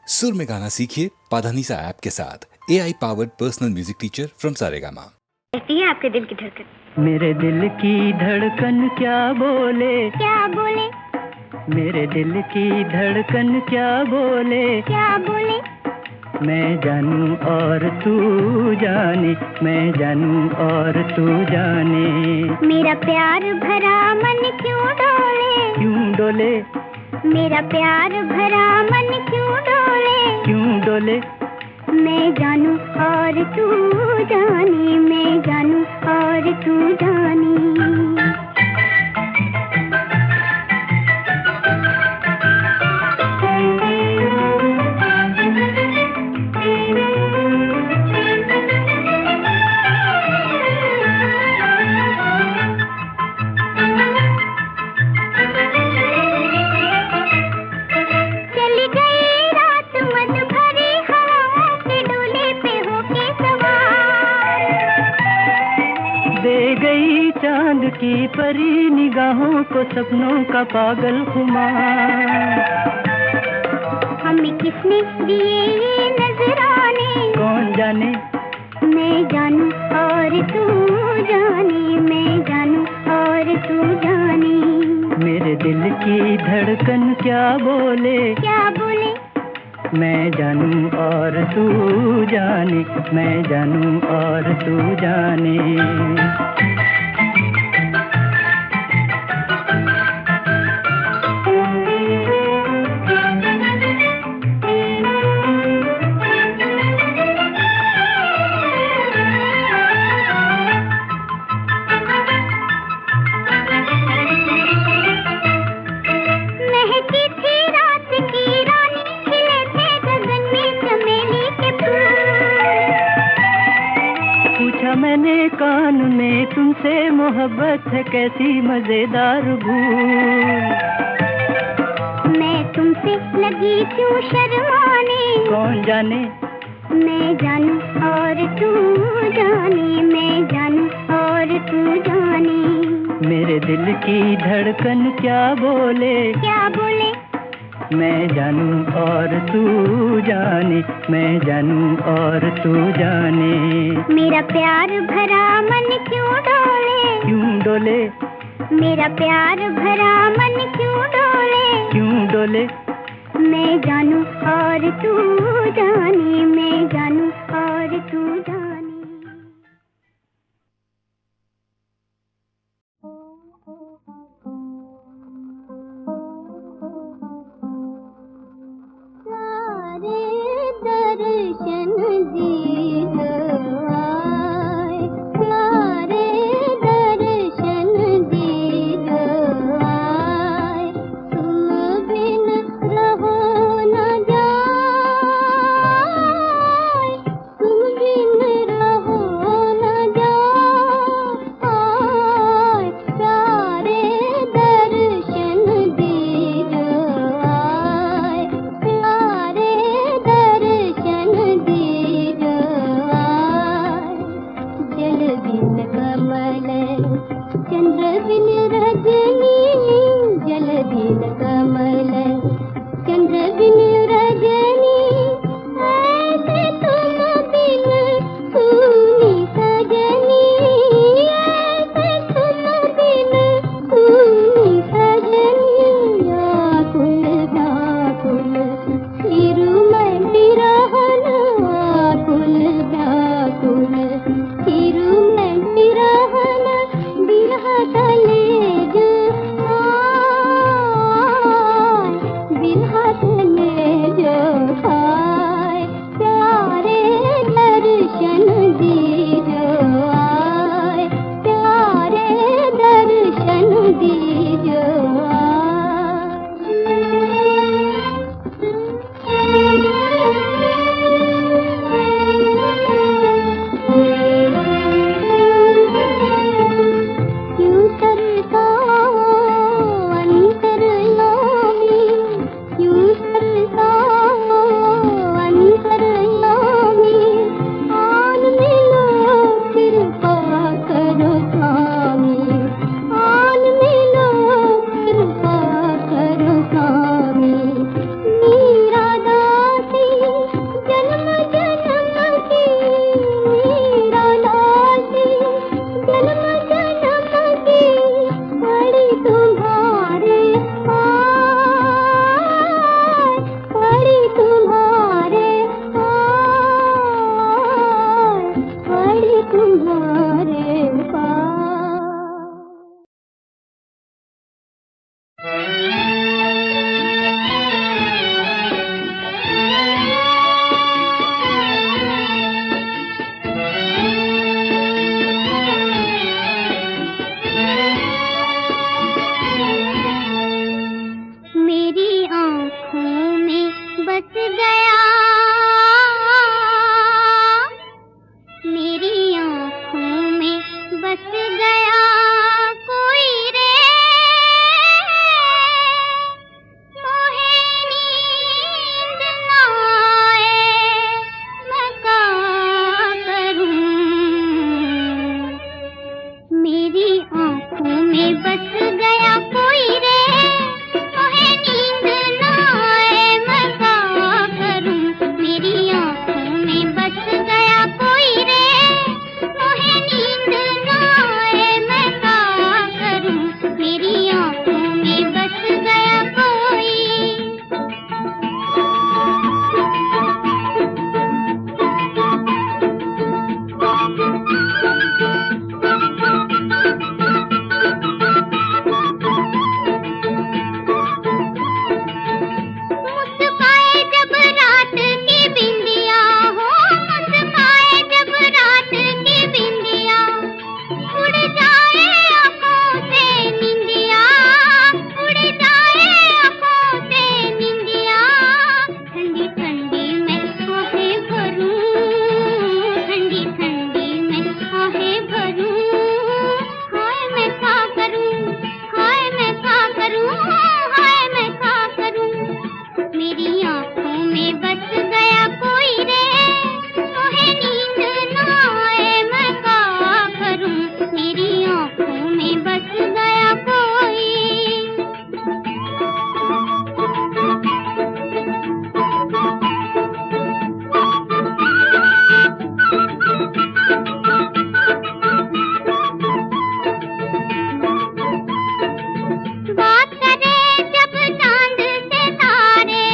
सुर में गाना सीखिए पाधानीसा ऐप के साथ। AI powered personal music teacher from Saregama. कहती है आपके दिल की धड़कन। मेरे दिल की धड़कन क्या बोले, क्या बोले, मेरे दिल की धड़कन क्या बोले, क्या बोले, मैं जानूं और तू जाने, मैं जानूं और तू जाने। मेरा प्यार भरा मन क्यों डोले, क्यों डोले, मेरा प्यार भरा मन क्यों डोले, क्यों डोले, मैं जानूं और तू जाने, मैं जानूं और तू जाने। चली गई रात मन भरी हवाओं के डोले पे होके सवार, दे गई चांद की परी निगाहों को सपनों का पागल खुमार। हमें किसने दिए ये नजराने, कौन जाने, मैं जानूं और तू जाने, मैं जानूं और तू जाने। मेरे दिल की धड़कन क्या बोले, क्या बोले, मैं जानूं और तू जाने, मैं जानूं और तू जाने। महकी थी रात की रानी, खिले थे गगन में चमेली के फूल। पूछा मैंने कान में तुमसे, मोहब्बत है कैसी मजेदार भूल। मैं तुमसे लगी क्यों शर्माने, कौन जाने, मैं जानूं और तू जाने, मैं जानूं और तू जाने। मेरे दिल की धड़कन क्या बोले, क्या बोले, मैं जानूं और तू जाने, मैं जानूं और तू जाने। मेरा प्यार भरा मन क्यों डोले, क्यों डोले, मेरा प्यार भरा मन क्यों डोले, क्यों डोले, मैं जानूं और तू जाने, मैं जानूं और तू जाने। सारे दर्शन दीद आए, सारे दर्शन दीद आए, तुम बिन रहो न जाए, तुम बिन गया, मेरी आँखों में बस गया कोई रे, मोहे नींद ना आए मैं क्या करूं, मेरी आँखों में बस गया कोई रे, मोहे नींद ना आए मैं क्या करूं, मेरी आँखों में बस गया कोई रे, मोहे नींद ना आए मैं क्या करूं, मेरी आँखों में बस गया कोई। मुस्काए जब रात की बिंदिया हो, मुस्काए जब रात की बिंदिया, उड़ जाए आँखों से निंदिया, उड़ जाए आँखों से निंदिया, ठंडी ठंडी मैं आहें भरूं, ठंडी ठंडी मैं आहें भरूं, हाय मैं क्या करूं, हाय मैं क्या करूं, हाय मैं क्या करूं, मेरी आँखों में बस गया कोई रे, मोहे नींद ना आए मैं क्या करूं, मेरी आँखों में बस गया कोई। बात करे जब चांद से तारे,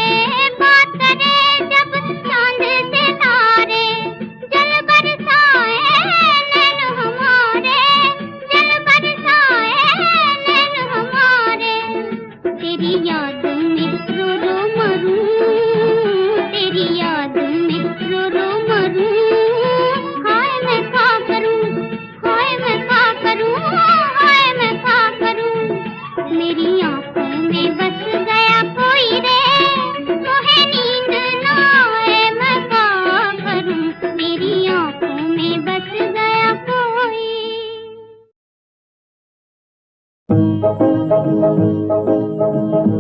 बात करे जब चांद से तारे, जल बरसाए नैन हमारे, जल बरसाए नैन हमारे, तेरी याद में रो रो मरूं, तेरी याद में रो रो मरूं, हाय मैं क्या करूं, हाय मैं क्या करूं, हाय मैं क्या करूं, मेरी आँखों में बस गया कोई रे, मोहे नींद ना आए मैं क्या करूं, मेरी आँखों में बस गया कोई।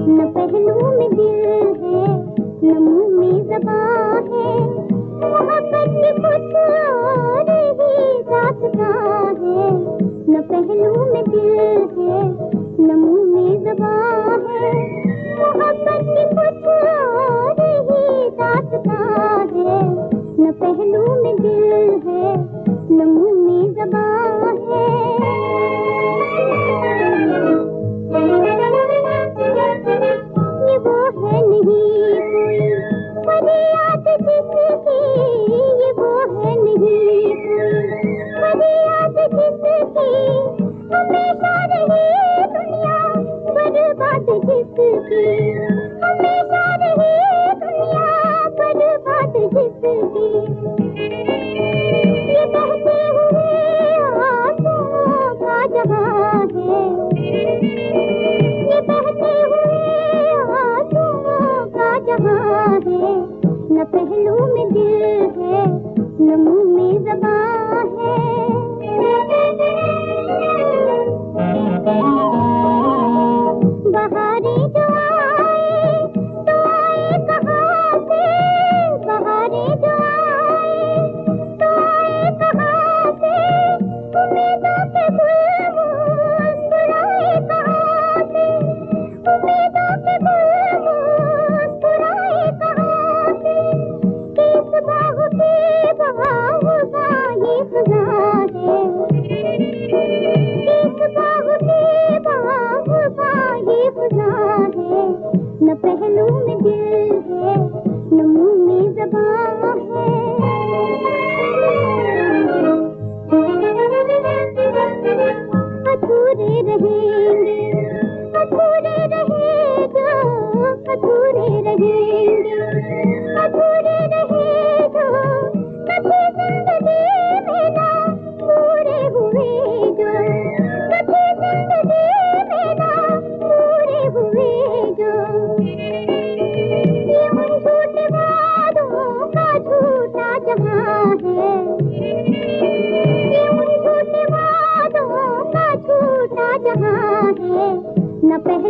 न पहलू में दिल है, न मुंह में ज़बान है, मोहब्बत की कुछ और ही दास्तां है, न पहलू में दिल है, न मुंह में ज़बान है, मोहब्बत की कुछ और ही दास्तां है, न पहलू में दिल है, न मुंह में ज़बान है। ये वो है नहीं कोई फरियाद जिसकी, ये वो है नहीं कोई फरियाद जिसकी, हमेशा रहे दुनिया बर्बाद जिसकी, हमेशा रहे दुनिया बर्बाद जिसकी, ये बहते हुए आंसुओं का जहां है, ये बहते हुए आंसुओं का जहां है, न पहलू में दिल है, न मुंह में ज़बान है। बहारें जो आए तो आए कहाँ से, बहारें जो आए तो आए कहाँ से, उम्मीदों के गुल मुस्कुराए कहाँ से, उम्मीदों के गुल मुस्कुराए कहाँ से, किस बाग की बाग का ये खज़ां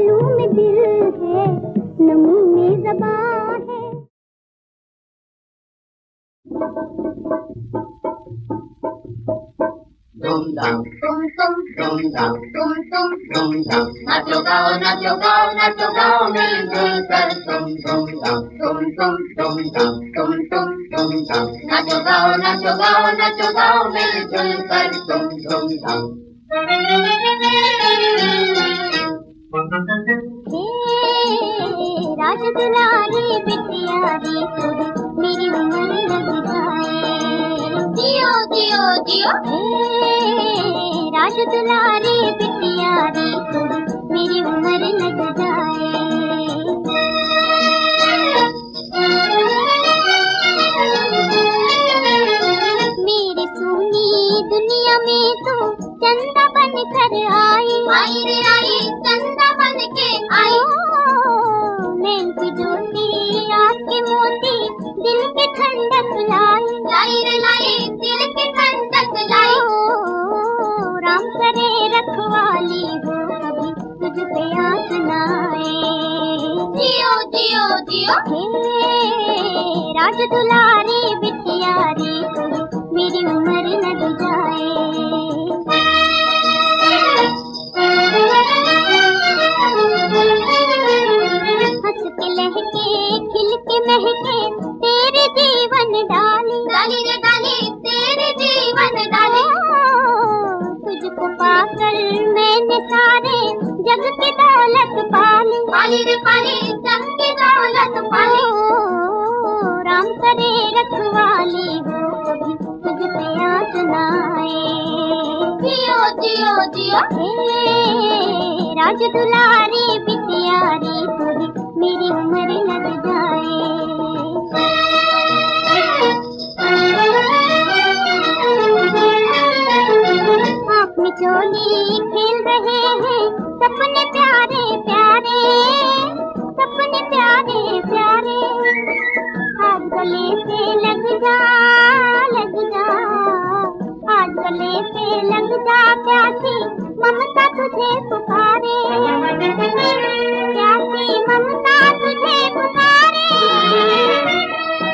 मालूम दिल है, नमूने ज़बां है। Dum-dum, tum-tum, dum-dum, tum-tum, dum-dum, नाचो गाओ मिलजुल कर dum-dum-dum, tum-tum, dum-dum, tum-tum, dum-dum, नाचो गाओ मिलजुल कर dum-dum-dum। राज दुलारी बिटियारी थोड़ी मेरी उम्र लग जाए, जियो जियो जियो। राज दुलारी बिटियारी थोड़ी मेरी उम्र लग जाए। मेरी सोनी दुनिया में तो चंदा बन कर आई, रे आई, चंदा बन के आई। नैन की ज्योति आँख के मोती दिल की ठंडक लाई, रे लाई, दिल की ठंडक लाई। राम करे रखवाली हो कभी तुझ पे आँच न आए, जियो जियो जियो। राज दुलारी बिटियारी थोड़ी मेरी उम्र लग जाए। हंस के लहके खिल के महके तेरे जीवन डाली, रे डाली, तेरे जीवन डाली। तुझको पाकर मैंने सारे जग की दौलत पाली, रे पाली, जग की दौलत पाली। राम करे रखवाली हो कभी तुझ पे आँच न आए, जियो जियो जियो। राज दुलारी बिटियारी थोड़ी मेरी उम्र लग जाए। आँख में चोली खेल रहे हैं सपने प्यारे प्यारे, सपने प्यारे प्यारे। आज गले से लग जा, लग जा, आज गले से लग जा प्यासी ममता तुझे पुकारे, प्यासी ममता तुझे पुकारे,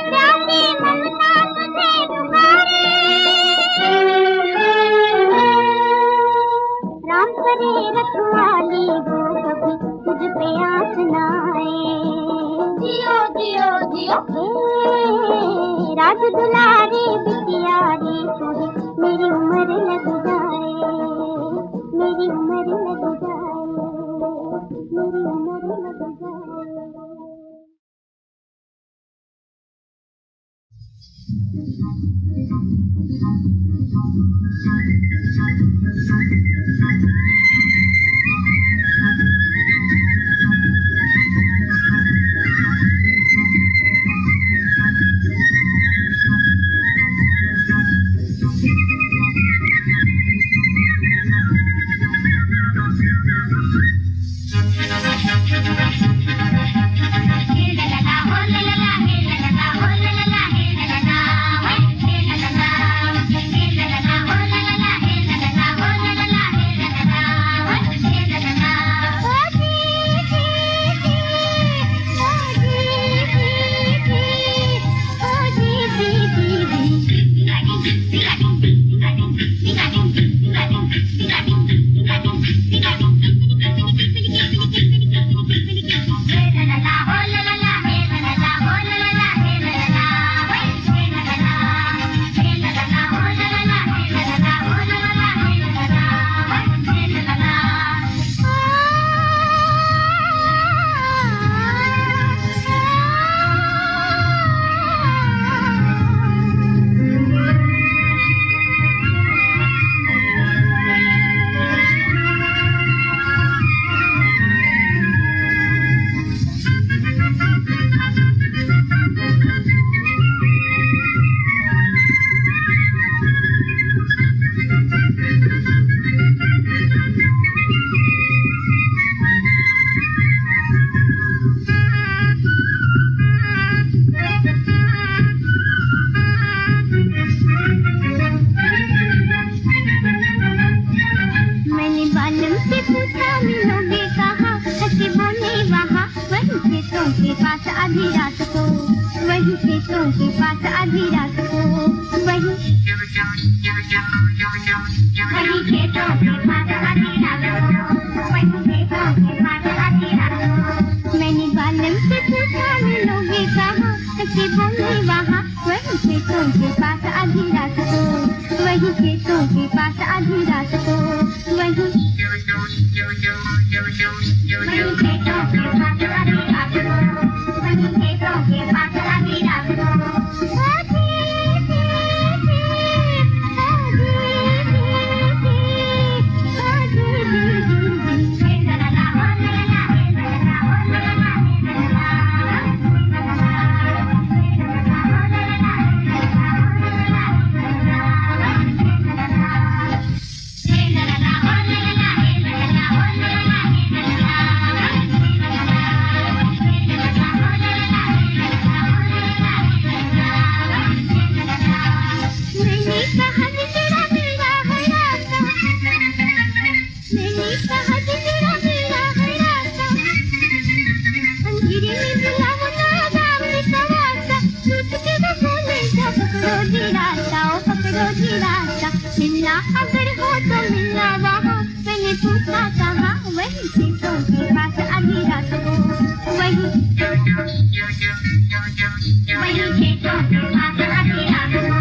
प्यासी ममता तुझे पुकारे। राम करे रखवाली हो कभी तुझ पे आँच न आए, जियो जियो जियो। राज दुलारी बिटियारी थोड़ी मेरी उम्र लग जाए, मेरी उम्र लग जाए, मेरी उम्र लग जाए। आधी रात को, वही खेतों के पास आधी रात को, वही खेतों के पास आधी रात को, वही खेतों के पास आधी रात को। मैंने बालम से पूछा मिलोगे कहाँ, कि बोले वहाँ, वही खेतों के पास आधी रात को, वही खेतों के पास आधी रात को, वही खेतों के पास आधी रात को, वही खेतों के पास आधी रात को। मिलना अगर हो तो मिलना वहाँ, मैंने पूछा कहाँ, वही खेतों के पास आधी रात को, वही खेतों के पास आधी रात को,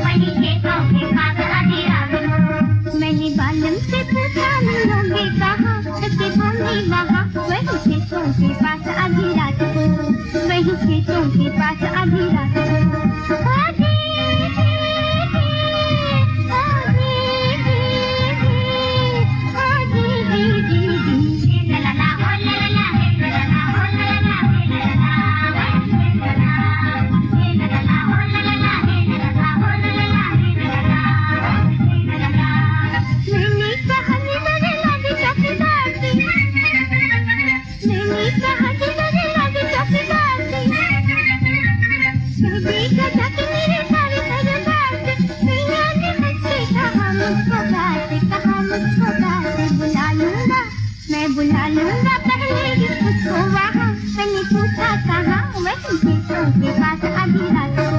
वही खेतों के पास आधी रात को। मैंने बालम से पूछा मिलोगे कहाँ, कि बोली वहाँ, वही खेतों के पास आधी रात को, वही खेतों के पास आधी रात को। मैं बुला लूंगा पहले ही उसको वहाँ, मैंने पूछा कहाँ, वही खेतों के पास आधी रात को,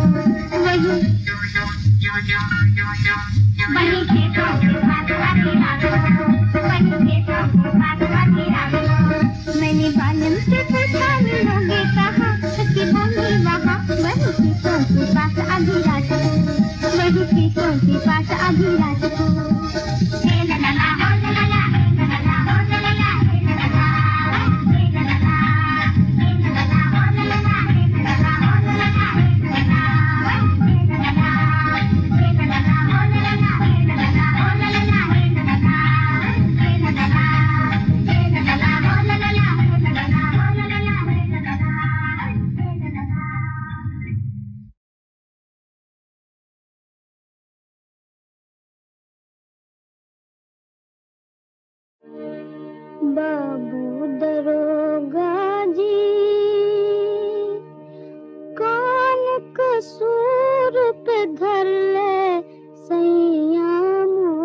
वही खेतों के पास आधी रात को, वही खेतों के पास आधी रात को। मैंने बालम से पूछा मिलोगे कहाँ, कि बोली वहाँ, वही खेतों के पास आधी रात को, वही खेतों के पास आधी रात को। बाबू दरोगा जी, कौन कसूर पे धर ले सैया मोर।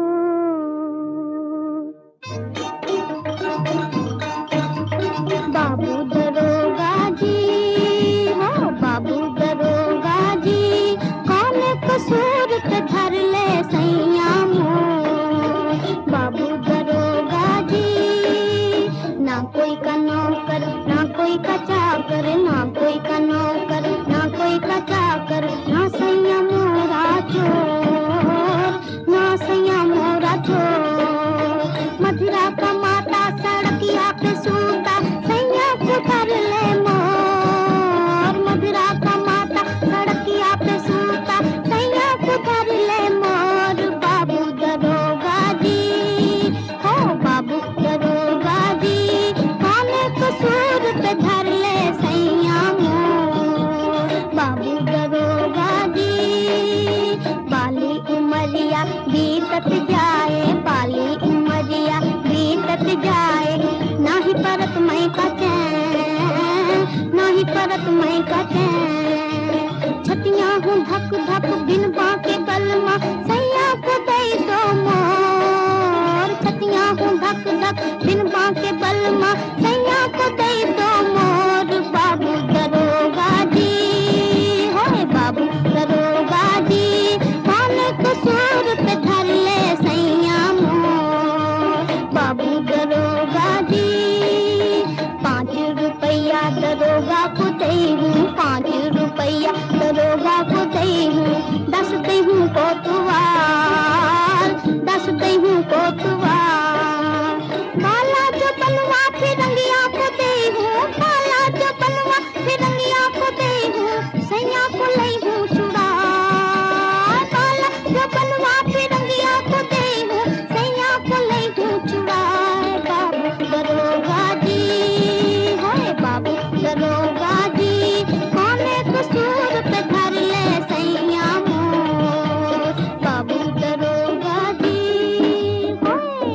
बाबू दरोगा जी, हो बाबू दरोगा जी, कौन कसूर पे धर ले सैया मोर। बाबू दरोगा जी, ना कोई का नौकर, ना कोई का चाकर, ना कोई का नौकर, ना कोई का चाकर, ना सैया मोरा चोर, ना सैया मोरा चोर। मधुरा का माता सड़किया पे सूता, सैया को कर ले मोर। मधुरा का माता सड़किया पे सूता, सैया को कर ले मोर। बाबू दरोगा जी, हो बाबू दरोगा जी, कसूर पे धर ले सैया मोर। बाबू दरोगा जी, बाली उमरिया बीतत जाए, बाली उमरिया बीतत जाए, नाही परत मैं का चैन, नाही परत मैं का चैन। छतियां हूँ धक धक बिन बाके बलमा, सैया को दे दो मोर। छतियां हूँ धक धक बिन बाके बलमा, सैया को दे दो मोर। बाबू दरोगा भैया दरोगा को दई हूँ, दस दई हूँ कोतवाल, दस दई हूँ कोतवाल। काला जो बनवा फिरंगिया को दई हूँ, काला जो बनवा फिरंगिया को दई हूँ, सैया को लई हूँ छुड़ा। काला जो बनवा फिरंगिया को दई हूँ, सैया को लई हूँ छुड़ा। बाबू दरोगा जी, हाय बाबू दरोगा जी, कौने कसूर पे धर ले सैया मोर, बाबू दरोगा जी हाय।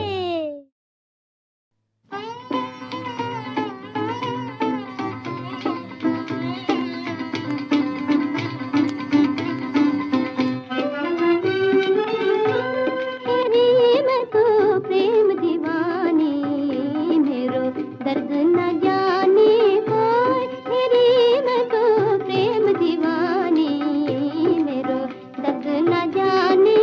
तेरी मैं तो प्रेम दीवानी, मेरो दर्द न जाने कोई। तेरी मैं तो प्रेम दीवानी, मेरो दर्द न जाने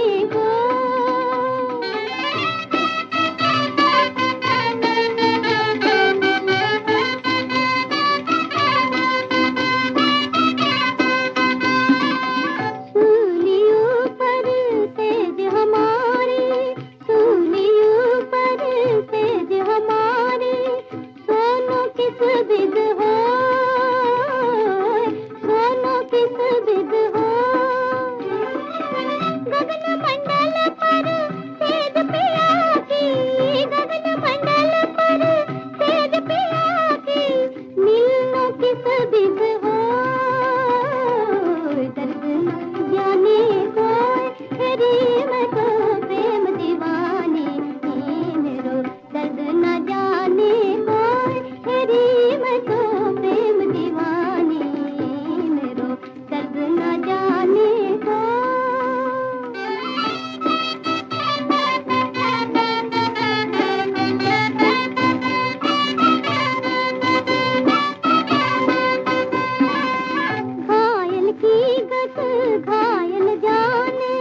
सूलियों पर तेज हमारी, सूलियों पर तेज हमारी, सोनो किस बिद हो, सोनो किस बिद हो। गगन मंडल पर तेज पिया की, गगन मंडल पर तेज पिया की, मिलनो किस बिद हो। दर्द न जाने कोई, तेरी मैं तो प्रेम दीवानी, मेरो दर्द न जाने कोई। तेरी मैं तो प्रेम दीवानी, मेरो दर्द न जाने घायल की गत घायल जाने,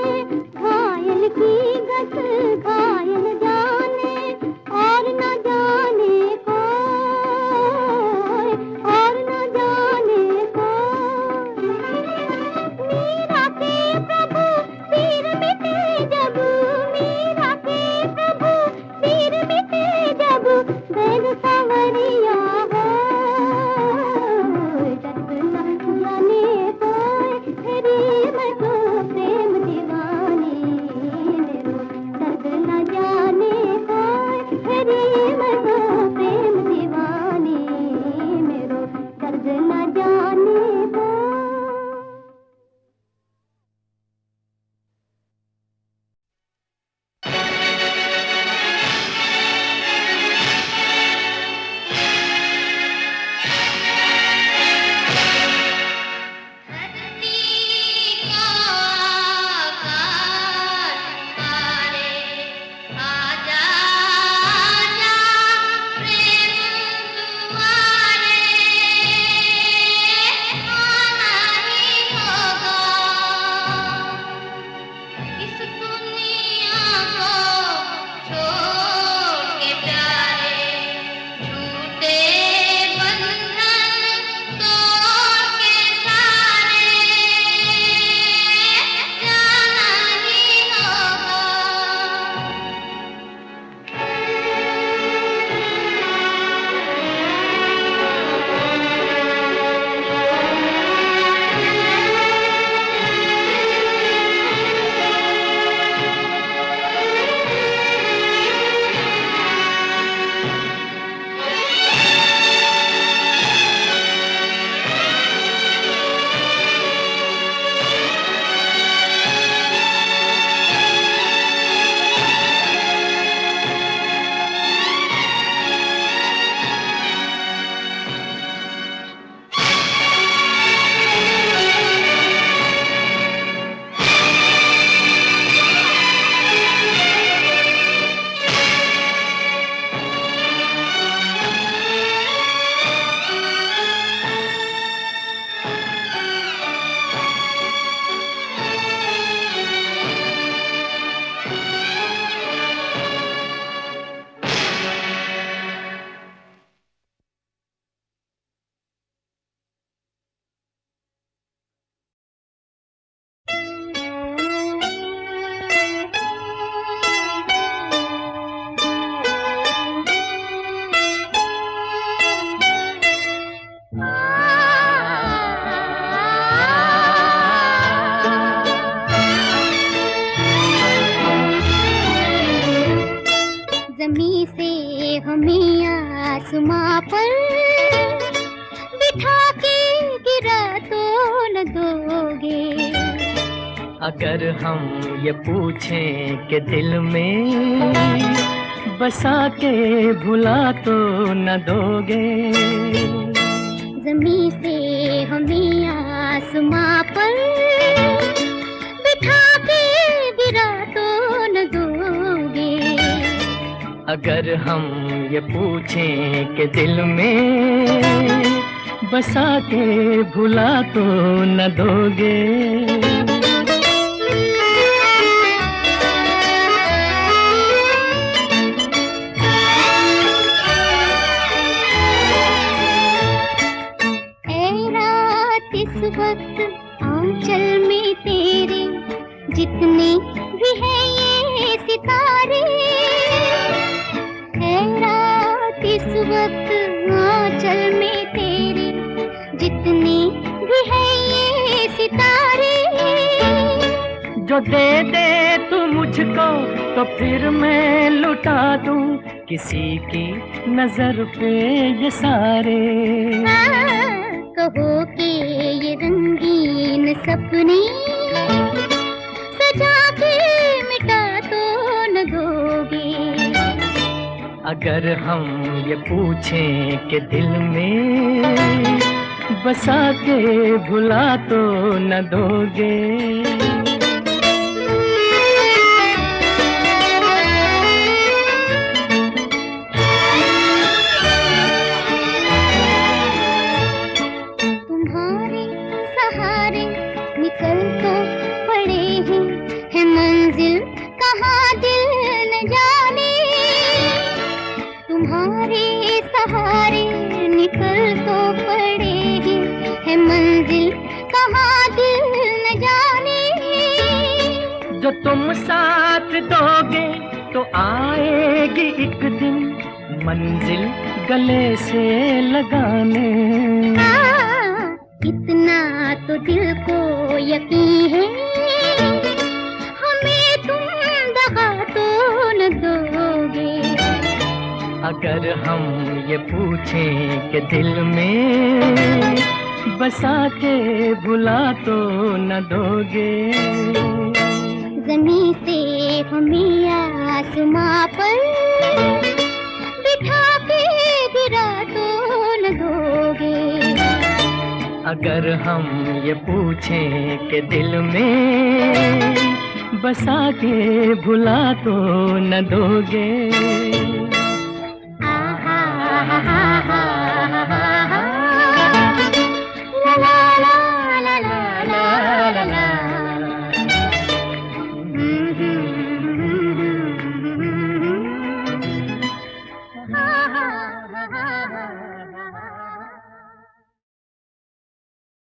घायल की गत घायल जाने, और न जाने कोई, और न जाने कोई। मीरा के प्रभु तीर मिटे जब, मीरा के प्रभु तीर मिटे जब, बैग सांवरिया हो। दर्द न जाने कोई, तेरी मैं तो प्रेम दीवानी, मेरो दर्द न जाने कोई। तेरी मैं तो प्रेम दीवानी, मेरो दर्द न जाने कोई। धरती पर बिठा के गिरा तो न दोगे। अगर हम ये पूछें कि दिल में बसा के भुला तो न दोगे। ज़मीं से हमें आसमां पर बिठा के गिरा तो न दोगे। अगर हम ये पूछें कि दिल में बसा के भुला तो न दोगे। इस वक्त आंचल में तेरे जितने भी हैं ये सितारे, है रात इस वक्त आंचल में तेरे जितने भी हैं ये सितारे। जो दे दे तू मुझको तो फिर मैं लुटा दूं किसी की नजर पे ये सारे। कहो कि ये रंगीन सपने सजा के मिटा तो न दोगे। अगर हम ये पूछें कि दिल में बसा के भुला तो न दोगे। निकल तो पड़े हैं, है मंजिल कहाँ दिल न जाने। तुम्हारे सहारे निकल तो पड़े हैं, है मंजिल कहाँ दिल न जाने। जो तुम साथ दोगे तो आएगी एक दिन मंजिल गले से लगाने। इतना तो दिल को यकीन है, हमें तुम दगा तो न दोगे। अगर हम ये पूछें कि दिल में बसा के भुला तो न दोगे। ज़मीं से हमें आसमां पर बिठा के गिरा तो न दोगे। अगर हम ये पूछें कि दिल में बसा के भुला तो न दोगे।